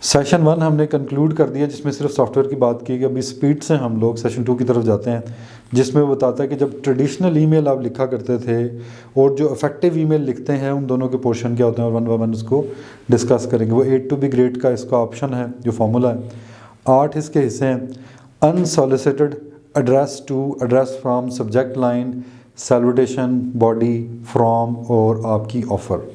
Session 1 हमने conclude कर दिया, जिसमें सिर्फ सॉफ्टवेयर की बात की। अभी स्पीड से हम लोग सेशन 2 की तरफ जाते हैं, जिसमें वो बताता है कि जब ट्रेडिशनल ईमेल आप लिखा करते थे और जो इफेक्टिव ईमेल लिखते हैं, उन दोनों के पोर्शन क्या होते हैं, और वन बाय वन उसको डिस्कस करेंगे। वो 8 टू बी ग्रेट का इसका ऑप्शन है, जो फार्मूला है। 8 इसके हिस्से हैं। Unsolicited address to, address from, subject line, salutation, body, from और आपकी ऑफ़र।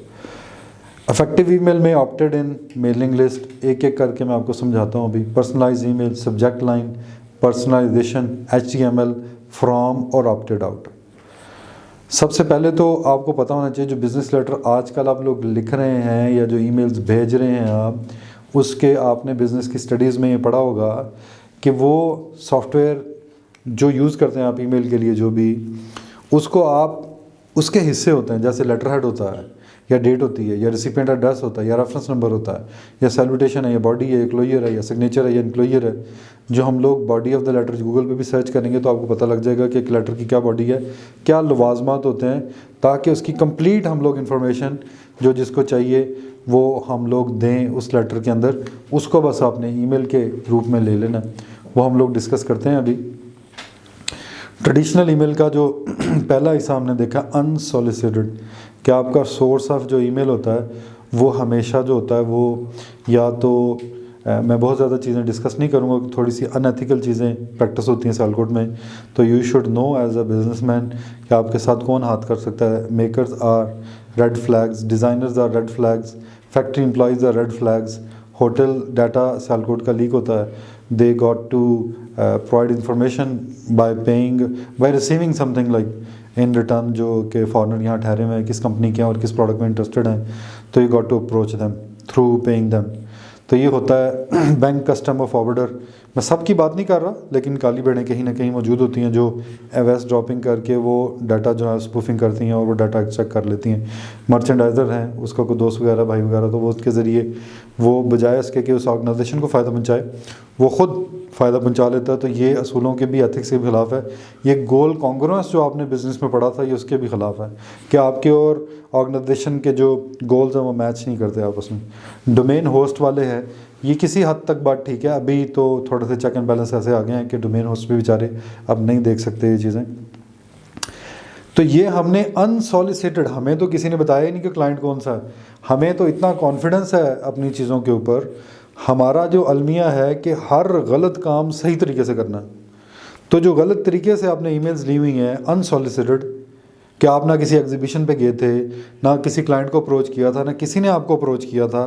इफेक्टिव ईमेल में ऑप्टेड इन, मेलिंग लिस्ट, एक एक करके मैं आपको समझाता हूँ अभी। Personalize email, subject line, personalization, HTML, from और ऑप्टेड आउट। सबसे पहले तो आपको पता होना चाहिए, जो बिज़नेस लेटर आजकल आप लोग लिख रहे हैं या जो ईमेल्स भेज रहे हैं आप, उसके आपने बिज़नेस की स्टडीज़ में ये पढ़ा होगा कि वो सॉफ्टवेयर जो यूज़ करते हैं आप ईमेल के लिए, जो भी उसको आप उसके हिस्से होते हैं। जैसे लेटर हेड होता है, या डेट होती है, या रिसिपिएंट एड्रेस होता है, या रेफरेंस नंबर होता है, या सैल्यूटेशन है, या बॉडी है, या क्लोजर है, या सिग्नेचर है, या इनक्लोजर है। जो हम लोग body of the letter Google पे भी सर्च करेंगे तो आपको पता लग जाएगा कि एक लेटर की क्या बॉडी है, क्या लवाजमात होते हैं, ताकि उसकी कंप्लीट हम लोग इन्फॉर्मेशन जो जिसको चाहिए वो हम लोग दें उस लेटर के अंदर। उसको बस आपने ईमेल के रूप में ले लेना, वो हम लोग डिस्कस करते हैं अभी। ट्रेडिशनल ईमेल का जो पहला हिस्सा हमने देखा, अनसॉलिसिटेड, कि आपका सोर्स ऑफ जो ईमेल होता है वो हमेशा जो होता है वो या तो मैं बहुत ज़्यादा चीज़ें डिस्कस नहीं करूँगा, थोड़ी सी अनएथिकल चीज़ें प्रैक्टिस होती हैं सियालकोट में, तो you should know as a businessman कि आपके साथ कौन हाथ कर सकता है। Makers are red flags, designers are red flags, factory employees are red flags, hotel data Sialkot का लीक होता है, they got to provide information by paying, by receiving something like in return, जो कि फॉरनर यहाँ ठहरे हुए हैं, किस कंपनी के हैं और किस प्रोडक्ट में इंटरेस्टेड हैं, तो you got to approach them through paying them। तो ये होता है बैंक कस्टमर फॉरवर्डर। मैं सब की बात नहीं कर रहा, लेकिन काली भेड़ें कहीं ना कहीं मौजूद होती हैं जो एवएस ड्रॉपिंग करके वो डाटा जो है स्पूफिंग करती हैं और वो डाटा एक्सट्रैक्ट कर लेती हैं। मर्चेंडाइज़र हैं, उसका कोई दोस्त वगैरह भाई वगैरह, तो वो उसके ज़रिए वो बजाय इसके कि उस ऑर्गेनाइजेशन को फ़ायदा पहुँचाए, वो ख़ुद फ़ायदा पहुँचा लेता है। तो ये असूलों के भी, एथिक्स के भी ख़िलाफ़ है। ये गोल कॉन्ग्रुएंस जो आपने बिज़नेस में पढ़ा था, ये उसके भी ख़िलाफ़ है कि आपके और ऑर्गेनाइजेशन के जो गोल्स हैं वो मैच नहीं करते आपस में। डोमेन होस्ट वाले हैं, ये किसी हद तक बात ठीक है। अभी तो थोड़े से चेक एंड बैलेंस ऐसे आ गए हैं कि डोमेन होस्ट भी बेचारे अब नहीं देख सकते ये चीज़ें। तो ये हमने अनसॉलिसिटेड, हमें तो किसी ने बताया ही नहीं कि क्लाइंट कौन सा है, हमें तो इतना कॉन्फिडेंस है अपनी चीज़ों के ऊपर। हमारा जो अलमिया है कि हर गलत काम सही तरीके से करना। तो जो गलत तरीके से आपने ईमेल्स ली हुई हैं अनसॉलिसिटेड, कि आप ना किसी एग्जीबिशन पे गए थे, ना किसी क्लाइंट को अप्रोच किया था, ना किसी ने आपको अप्रोच किया था,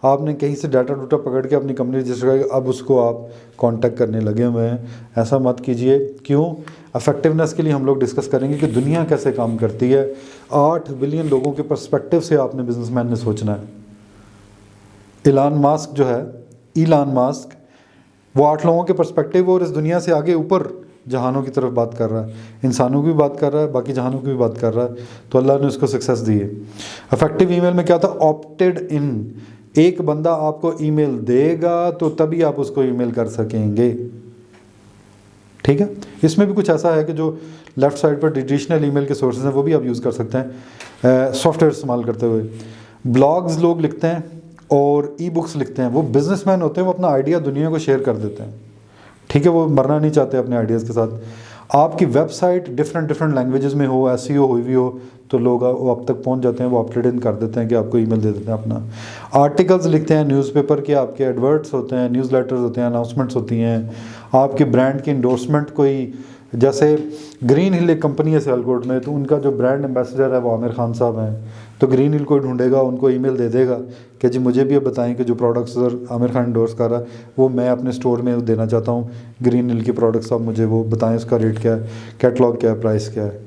आपने कहीं से डाटा डूटा पकड़ के अपनी कंपनी रजिस्टर करके अब उसको आप कांटेक्ट करने लगे हुए हैं। ऐसा मत कीजिए। क्यों? इफेक्टिवनेस के लिए हम लोग डिस्कस करेंगे कि दुनिया कैसे काम करती है। 8 बिलियन लोगों के पर्सपेक्टिव से आपने बिजनेसमैन ने सोचना है। इलान मास्क जो है, इलान मास्क, वो 8 लोगों के पर्सपेक्टिव और इस दुनिया से आगे ऊपर जहानों की तरफ बात कर रहा है, इंसानों की भी बात कर रहा है, बाकी जहानों की भी बात कर रहा है। तो अल्लाह ने उसको सक्सेस दी है। इफेक्टिव ईमेल में क्या था? ऑप्टेड इन। एक बंदा आपको ईमेल देगा तो तभी आप उसको ईमेल कर सकेंगे। ठीक है। इसमें भी कुछ ऐसा है कि जो लेफ्ट साइड पर ट्रेडिशनल ईमेल के सोर्सेज हैं वो भी आप यूज़ कर सकते हैं सॉफ्टवेयर इस्तेमाल करते हुए। ब्लॉग्स लोग लिखते हैं और ई बुक्स लिखते हैं, वो बिजनेसमैन होते हैं, वो अपना आइडिया दुनिया को शेयर कर देते हैं। ठीक है, वो मरना नहीं चाहते अपने आइडियाज़ के साथ। आपकी वेबसाइट डिफरेंट लैंग्वेजेस में हो, SEO हुई भी हो, तो लोग वो अब तक पहुंच जाते हैं, वो अपडेट इन कर देते हैं कि आपको ईमेल दे देते हैं अपना। आर्टिकल्स लिखते हैं न्यूज़पेपर के, आपके एडवर्ट्स होते हैं, न्यूज़लेटर्स होते हैं, अनाउंसमेंट्स होती हैं, आपके ब्रांड की इंडोर्समेंट। कोई जैसे ग्रीन हिल एक कंपनी है सियालकोट में, तो उनका जो ब्रांड एम्बेसडर है वो आमिर खान साहब हैं। तो ग्रीन हिल कोई ढूंढेगा, उनको ईमेल दे देगा कि जी मुझे भी अब बताएं कि जो प्रोडक्ट्स आमिर खान इंडोर्स कर रहा है वो मैं अपने स्टोर में देना चाहता हूँ। ग्रीन हिल के प्रोडक्ट्स आप मुझे वो बताएं, उसका रेट क्या है, कैटलॉग क्या है, प्राइस क्या है।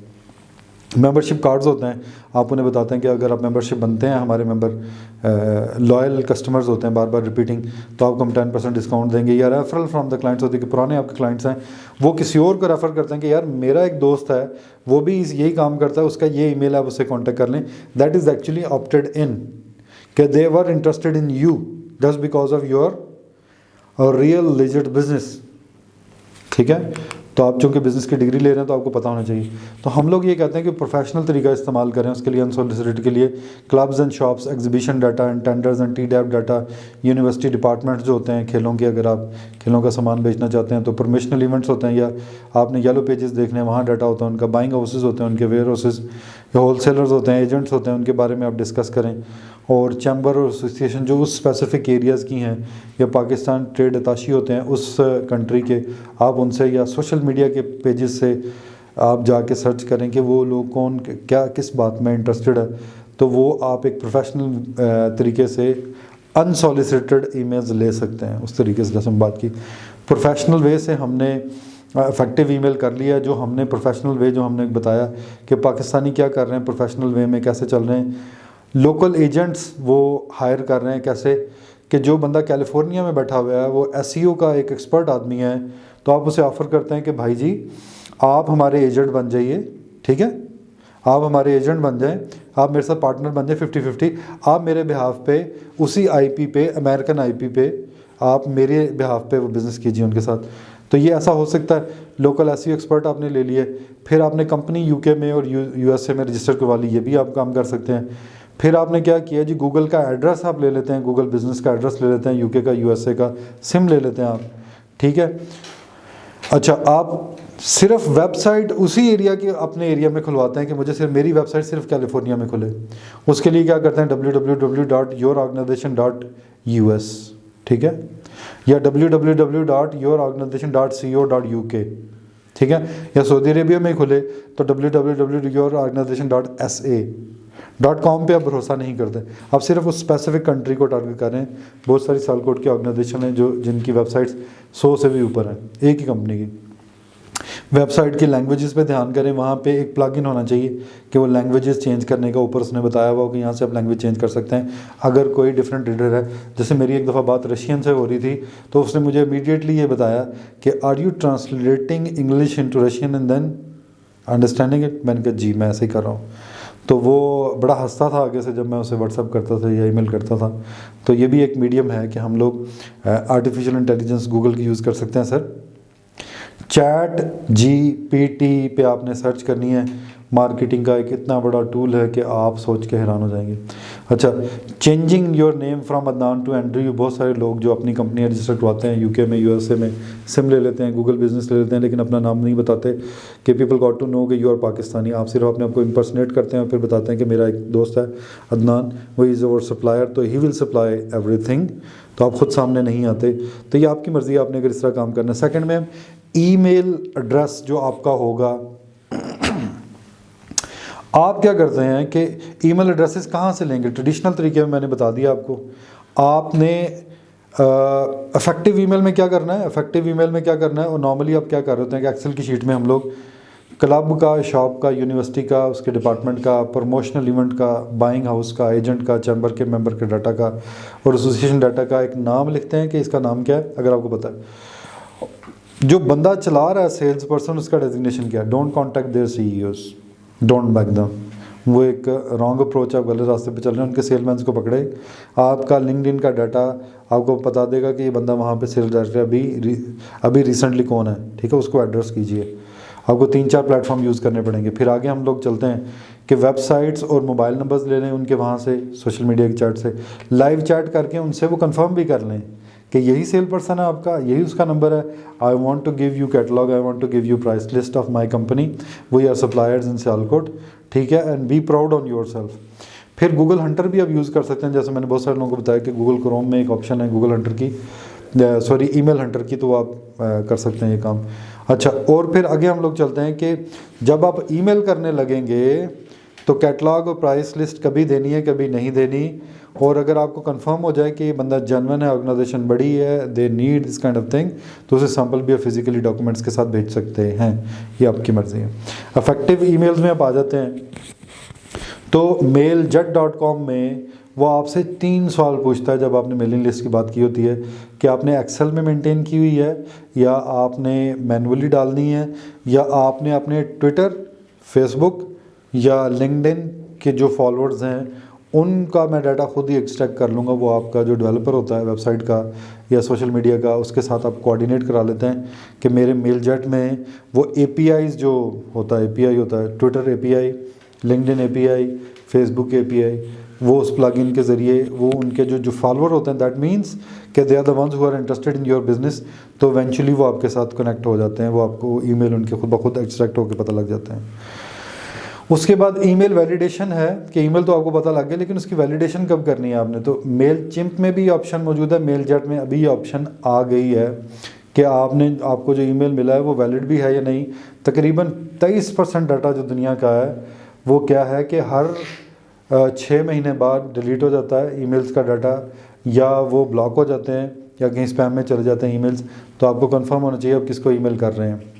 मेंबरशिप कार्ड्स होते हैं, आप उन्हें बताते हैं कि अगर आप मेंबरशिप बनते हैं, हमारे मेंबर लॉयल कस्टमर्स होते हैं, बार बार रिपीटिंग, तो आपको हम 10% डिस्काउंट देंगे। या रेफरल फ्रॉम द क्लाइंट्स होती है कि पुराने आपके क्लाइंट्स हैं, वो किसी और को रेफ़र करते हैं कि यार मेरा एक दोस्त है, वो भी यही काम करता है, उसका ये ईमेल है, आप उससे कॉन्टैक्ट कर लें। That is actually opted in, कि they were interested in you just because of your real legit business. ठीक है। तो आप चूँकि बिज़नेस की डिग्री ले रहे हैं तो आपको पता होना चाहिए। तो हम लोग ये कहते हैं कि प्रोफेशनल तरीका इस्तेमाल करें उसके लिए, अनसॉलिसिटेड के लिए clubs and shops, exhibition data and tenders and TDAP data, university departments जो होते हैं खेलों के, अगर आप खेलों का सामान बेचना चाहते हैं तो प्रमोशनल इवेंट्स होते हैं, या आपने येलो पेजेस देखने हैं वहाँ डाटा होता है उनका, बाइंग हाउसेज होते हैं उनके, वेयर हाउसेज, या होलसेलर्स होते हैं, एजेंट्स होते हैं, उनके बारे में आप डिस्कस करें। और चैम्बर और एसोसिएशन जो उस स्पेसिफिक एरियाज़ की हैं, या पाकिस्तान ट्रेड अताशी होते हैं उस कंट्री के, आप उनसे, या सोशल मीडिया के पेजेस से आप जाके सर्च करें कि वो लोग कौन क्या किस बात में इंटरेस्टेड है, तो वो आप एक प्रोफेशनल तरीके से अनसॉलिसिटेड ईमेल्स ले सकते हैं। उस तरीके से जैसे हम बात की प्रोफेशनल वे से, हमने इफेक्टिव ईमेल कर लिया, जो हमने प्रोफेशनल वे जो हमने बताया कि पाकिस्तानी क्या कर रहे हैं प्रोफेशनल वे में, कैसे चल रहे हैं। लोकल एजेंट्स वो हायर कर रहे हैं कैसे, कि जो बंदा कैलिफोर्निया में बैठा हुआ है वो SEO का एक एक्सपर्ट आदमी है, तो आप उसे ऑफ़र करते हैं कि भाई जी आप हमारे एजेंट बन जाइए, ठीक है, आप हमारे एजेंट बन जाएं, आप मेरे साथ पार्टनर बन जाए 50-50, आप मेरे बिहाफ पे उसी IP पे, अमेरिकन IP पे आप मेरे बिहाफ पे वो बिज़नेस कीजिए उनके साथ। तो ये ऐसा हो सकता है। लोकल SEO एक्सपर्ट आपने ले लिए, फिर आपने कंपनी UK में और USA में रजिस्टर करवा ली, ये भी आप काम कर सकते हैं। फिर आपने क्या किया जी, गूगल का एड्रेस आप ले लेते हैं, गूगल बिज़नेस का एड्रेस ले लेते हैं, UK का USA का सिम ले लेते हैं आप, ठीक है। अच्छा, आप सिर्फ वेबसाइट उसी एरिया के अपने एरिया में खुलवाते हैं कि मुझे सिर्फ मेरी वेबसाइट सिर्फ कैलिफोर्निया में खुले। उसके लिए क्या करते हैं, www.yourorganization.us, ठीक है, या www.yourorganization.co.uk, ठीक है, या सऊदी अरेबिया में खुले तो www.yourorganization.sa.com पे आप भरोसा नहीं करते, आप सिर्फ उस स्पेसिफिक कंट्री को टारगेट कर रहे हैं। बहुत सारी सालकोट की ऑर्गेनाइजेशन है जो जिनकी वेबसाइट्स 100 से भी ऊपर हैं, एक ही कंपनी की। वेबसाइट की लैंग्वेजेस पे ध्यान करें, वहाँ पे एक प्लगइन होना चाहिए कि वो लैंग्वेजेस चेंज करने का, ऊपर उसने बताया हुआ कि यहाँ से आप लैंग्वेज चेंज कर सकते हैं अगर कोई डिफरेंट रीडर है। जैसे मेरी एक दफ़ा बात रशियन से हो रही थी तो उसने मुझे इमीडिएटली ये बताया कि are you translating English into Russian and then understanding it. मैंने कहा जी मैं ऐसे ही कर रहा हूँ। तो वो बड़ा हंसता था आगे से जब मैं उसे व्हाट्सअप करता था या ईमेल करता था। तो ये भी एक मीडियम है कि हम लोग आर्टिफिशियल इंटेलिजेंस गूगल की यूज़ कर सकते हैं। सर ChatGPT पे आपने सर्च करनी है, मार्केटिंग का एक इतना बड़ा टूल है कि आप सोच के हैरान हो जाएंगे। अच्छा, changing your name from Adnan to Andrew, बहुत सारे लोग जो अपनी कंपनियां रजिस्टर करवाते हैं UK में, USA में, सिम ले लेते हैं, गूगल बिजनेस ले लेते हैं, लेकिन अपना नाम नहीं बताते कि पीपल गॉट टू नो कि यू आर पाकिस्तानी। आप सिर्फ अपने आपको इम्पर्सनेट करते हैं और फिर बताते हैं कि मेरा एक दोस्त है अदनान, वो इज़ अवर सप्लायर, तो ही विल सप्लाई एवरीथिंग। तो आप खुद सामने नहीं आते। तो ये आपकी मर्ज़ी है आपने अगर इस तरह काम करना है। सेकेंड में ईमेल एड्रेस जो आपका होगा, आप क्या करते हैं कि ईमेल एड्रेसेस कहाँ से लेंगे? ट्रेडिशनल तरीके में मैंने बता दिया आपको। आपने इफेक्टिव ईमेल में क्या करना है, इफेक्टिव ईमेल में क्या करना है, और नॉर्मली आप क्या कर रहे होते हैं कि एक्सेल की शीट में हम लोग क्लब का, शॉप का, यूनिवर्सिटी का, उसके डिपार्टमेंट का, प्रमोशनल इवेंट का, बाइंग हाउस का, एजेंट का, चैम्बर के मेंबर के डाटा का और एसोसिएशन डाटा का एक नाम लिखते हैं कि इसका नाम क्या है। अगर आपको पता है जो बंदा चला रहा है सेल्स पर्सन, उसका डेजिग्नेशन क्या है, don't contact their CEOs, don't back them. वो एक रॉन्ग अप्रोच, आप गलत रास्ते पे चल रहे हैं। उनके सेलमैन को पकड़े, आपका लिंक्डइन का डाटा आपको बता देगा कि ये बंदा वहाँ पे सेल्स डायरेक्टर अभी रिसेंटली कौन है, ठीक है, उसको एड्रेस कीजिए। आपको 3-4 प्लेटफॉर्म यूज़ करने पड़ेंगे। फिर आगे हम लोग चलते हैं कि वेबसाइट्स और मोबाइल नंबर्स ले लें उनके, वहाँ से सोशल मीडिया की चैट से लाइव चैट करके उनसे वो कंफर्म भी कर लें कि यही सेल पर्सन है आपका, यही उसका नंबर है। I want to give you catalogue, I want to give you price list of my company, we are suppliers in Sialkot, ठीक है, and be proud on yourself. फिर गूगल हंटर भी आप यूज़ कर सकते हैं। जैसे मैंने बहुत सारे लोगों को बताया कि गूगल क्रोम में एक ऑप्शन है गूगल हंटर की, सॉरी ईमेल हंटर की, तो आप कर सकते हैं ये काम। अच्छा, और फिर आगे हम लोग चलते हैं कि जब आप ईमेल करने लगेंगे तो कैटलॉग और प्राइस लिस्ट कभी देनी है कभी नहीं देनी। और अगर आपको कंफर्म हो जाए कि ये बंदा जेन्युइन है, ऑर्गेनाइजेशन बड़ी है, they need this kind of thing, तो उसे सैम्पल भी आप फिजिकली डॉक्यूमेंट्स के साथ भेज सकते हैं। ये आपकी मर्ज़ी है। इफेक्टिव ईमेल्स में आप आ जाते हैं तो mailjet.com में वो आपसे 3 सवाल पूछता है जब आपने मेलिंग लिस्ट की बात की होती है कि आपने एक्सेल में मेंटेन की हुई है या आपने मैनुअली डालनी है या आपने अपने ट्विटर, फेसबुक या लिंक्डइन के जो फॉलोअर्स हैं उनका मैं डाटा खुद ही एक्सट्रैक्ट कर लूँगा। वो आपका जो डेवलपर होता है वेबसाइट का या सोशल मीडिया का, उसके साथ आप कोऑर्डिनेट करा लेते हैं कि मेरे मेलजेट में वो एपीआईज़ जो होता है, एपीआई होता है Twitter API, LinkedIn API, Facebook API, वो उस प्लगइन के ज़रिए वो उनके जो फॉलोअर होते हैं, दैट मीन्स कि they are the ones who are interested in your business, तो इवेंचुअली वो आपके साथ कनेक्ट हो जाते हैं, वो आपको ईमेल उनके खुद ब खुद एक्सट्रैक्ट होकर पता लग जाते हैं। उसके बाद ईमेल वैलिडेशन है कि ईमेल तो आपको पता लग गया, लेकिन उसकी वैलिडेशन कब करनी है आपने, तो मेल चिम्प में भी ऑप्शन मौजूद है, मेल जेट में अभी ऑप्शन आ गई है कि आपको जो ईमेल मिला है वो वैलिड भी है या नहीं। तकरीबन 23% डाटा जो दुनिया का है वो क्या है कि हर 6 महीने बाद डिलीट हो जाता है ईमेल्स का डाटा, या वो ब्लॉक हो जाते हैं या कहीं स्पैम में चले जाते हैं ईमेल्स। तो आपको कंफर्म होना चाहिए आप किसको ईमेल कर रहे हैं।